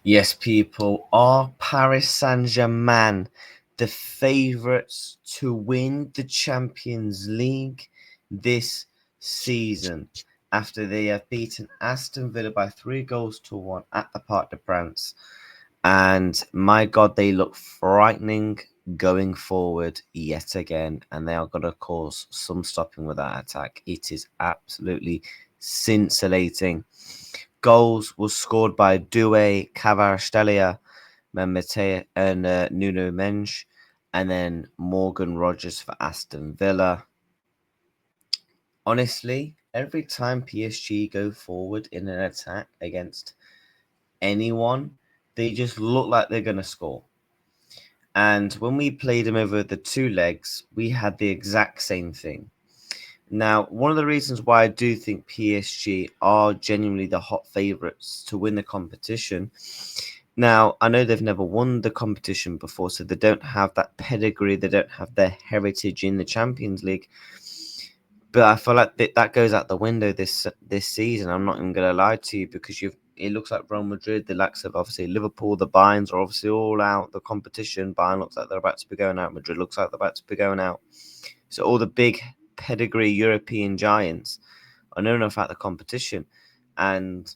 Yes, people, are Paris Saint-Germain the favourites to win the Champions League this season after they have beaten Aston Villa by 3-1 at the Parc des Princes? And my God, they look frightening going forward yet again, and they are going to cause some stopping with that attack. It is absolutely scintillating. Goals was scored by Doué, Kvaratskhelia, Memete, and Nuno Mensch, and then Morgan Rogers for Aston Villa. Honestly, every time PSG go forward in an attack against anyone, they just look like they're going to score. And when we played them over the two legs, we had the exact same thing. Now, one of the reasons why I do think PSG are genuinely the hot favourites to win the competition. Now, I know they've never won the competition before, so they don't have that pedigree, they don't have their heritage in the Champions League. But I feel like that goes out the window this season. I'm not even going to lie to you, because it looks like Real Madrid, the likes of obviously Liverpool, the Bayerns are obviously all out the competition. Bayern looks like they're about to be going out. Madrid looks like they're about to be going out. So all the big pedigree European giants are known enough out the competition. And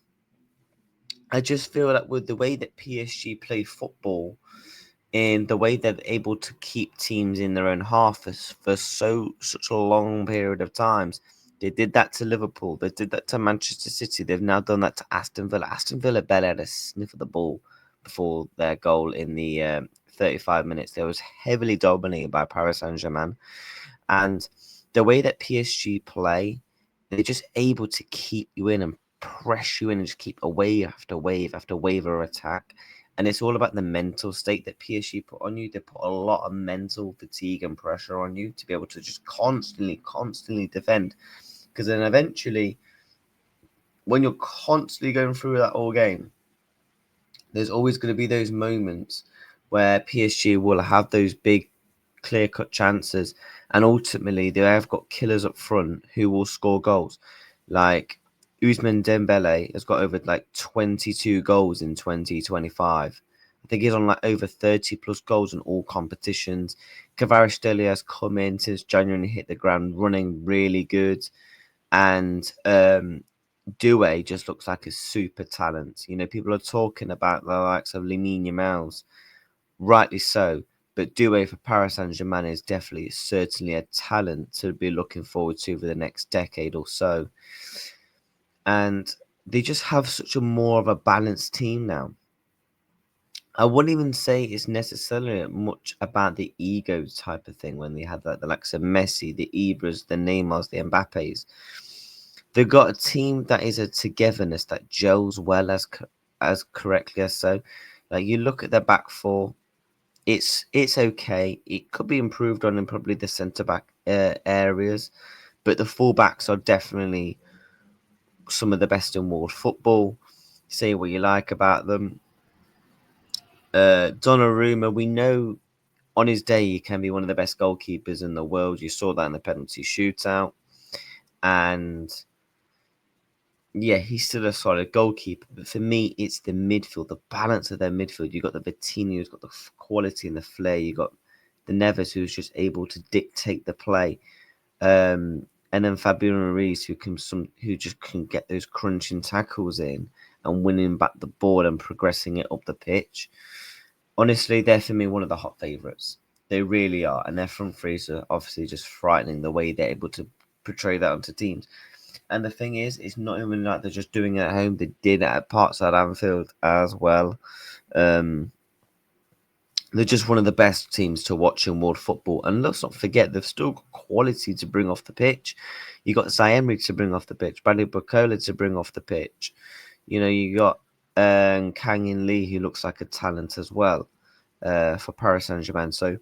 I just feel that with the way that PSG play football, in the way they're able to keep teams in their own half for such a long period of times. They did that to Liverpool. They did that to Manchester City. They've now done that to Aston Villa. Aston Villa barely had a sniff of the ball before their goal in the 35 minutes. They was heavily dominated by Paris Saint-Germain. And the way that PSG play, they're just able to keep you in and press you in and just keep a wave after wave after wave of attack. And it's all about the mental state that PSG put on you. They put a lot of mental fatigue and pressure on you to be able to just constantly defend. Because then eventually, when you're constantly going through that whole game, there's always going to be those moments where PSG will have those big, clear-cut chances. And ultimately, they have got killers up front who will score goals. Like Ousmane Dembele has got over 22 goals in 2025. I think he's on over 30 plus goals in all competitions. Kvaratskhelia has come in since January and hit the ground running really good. And Doué just looks like a super talent. People are talking about the likes of Lamine Yamal, rightly so. But Doué for Paris Saint-Germain is certainly a talent to be looking forward to for the next decade or so. And they just have such a more of a balanced team now. I wouldn't even say it's necessarily much about the ego type of thing when they had the likes of Messi, the Ibras, the Neymars, the Mbappes. They've got a team that is a togetherness that gels well as correctly as so. Like you look at their back four, it's okay. It could be improved on in probably the centre back areas, but the fullbacks are definitely some of the best in world football. Say what you like about them. Donnarumma, we know on his day he can be one of the best goalkeepers in the world. You saw that in the penalty shootout, and yeah, he's still a solid goalkeeper. But for me, it's the midfield, the balance of their midfield. You got the Vitinha who's got the quality and the flair. You got the Neves who's just able to dictate the play. And then Fabio Ruiz, who just can get those crunching tackles in and winning back the ball and progressing it up the pitch. Honestly, they're for me one of the hot favourites. They really are, and their front threes are obviously just frightening the way they're able to portray that onto teams. And the thing is, it's not even like they're just doing it at home. They did it at parts at Anfield as well. They're just one of the best teams to watch in world football. And let's not forget, they've still got quality to bring off the pitch. You got Zaire to bring off the pitch, Bradley Barcola to bring off the pitch. You got Kang-in Lee, who looks like a talent as well for Paris Saint-Germain. So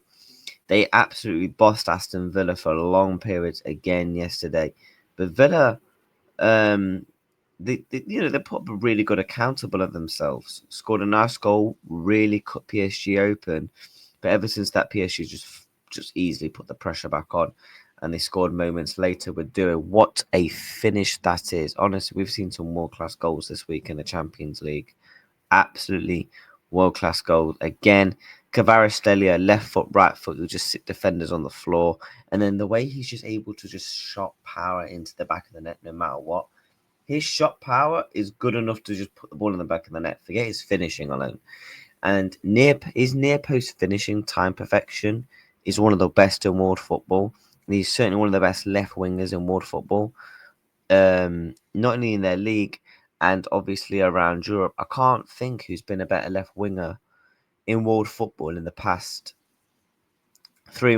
they absolutely bossed Aston Villa for long periods again yesterday. But Villa, they put up a really good accountable of themselves. Scored a nice goal, really cut PSG open. But ever since that, PSG just easily put the pressure back on. And they scored moments later with Doué. What a finish that is. Honestly, we've seen some world-class goals this week in the Champions League. absolutely world-class goals. Again, Kvaratskhelia, left foot, right foot, will just sit defenders on the floor. And then the way he's just able to just shot power into the back of the net no matter what. His shot power is good enough to just put the ball in the back of the net. Forget his finishing alone. And his near post finishing time perfection is one of the best in world football. And he's certainly one of the best left wingers in world football. Not only in their league and obviously around Europe. I can't think who's been a better left winger in world football in the past 4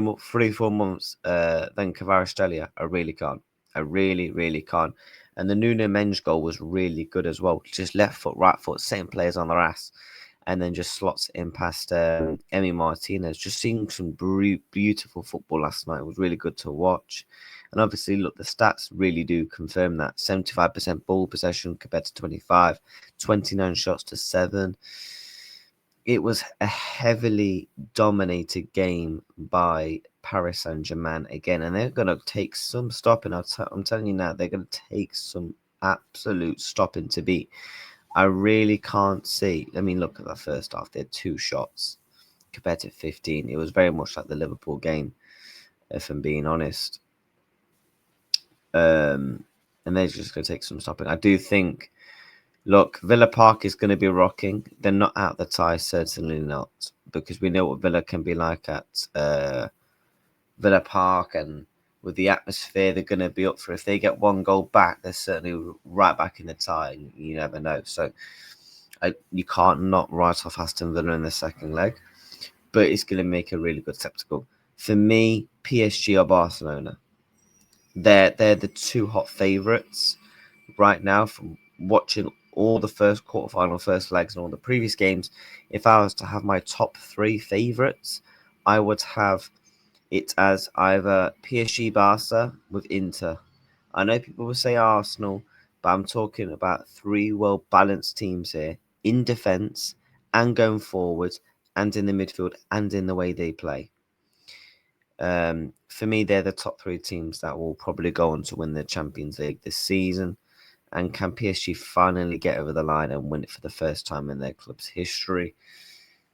months than Kvaratskhelia. I really can't. I really can't. And the Nuno Mendes goal was really good as well. Just left foot, right foot, same players on their ass, and then just slots it in past Emi Martinez. Just seeing some beautiful football last night. It was really good to watch. And obviously, look, the stats really do confirm that. 75% ball possession compared to 25, 29 shots to 7. It was a heavily dominated game by Paris Saint-Germain again, and they're going to take some stopping. I'm telling you now, they're going to take some absolute stopping to beat. I really can't see. I mean, look at the first half. They had 2 shots compared to 15. It was very much like the Liverpool game, if I'm being honest. And they're just going to take some stopping. I do think, look, Villa Park is going to be rocking. They're not out the tie, certainly not, because we know what Villa can be like at Villa Park, and with the atmosphere they're going to be up for. If they get 1 goal back, they're certainly right back in the tie. You never know. So you can't not write off Aston Villa in the second leg, but it's going to make a really good spectacle. For me, PSG or Barcelona. They're the 2 hot favourites right now from watching all the first quarterfinal, first legs, and all the previous games. If I was to have my top 3 favourites, I would have it as either PSG, Barca with Inter. I know people will say Arsenal, but I'm talking about 3 well balanced teams here in defence and going forward and in the midfield and in the way they play. For me, they're the top 3 teams that will probably go on to win the Champions League this season. And can PSG finally get over the line and win it for the first time in their club's history?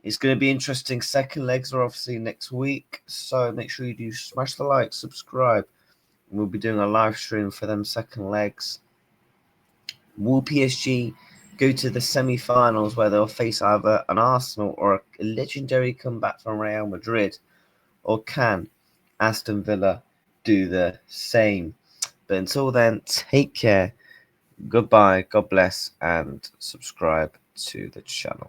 It's going to be interesting. Second legs are obviously next week, so make sure you do smash the like, subscribe. We'll be doing a live stream for them second legs. Will PSG go to the semi-finals where they'll face either an Arsenal or a legendary comeback from Real Madrid? Or can Aston Villa do the same? But until then, take care. Goodbye, God bless, and subscribe to the channel.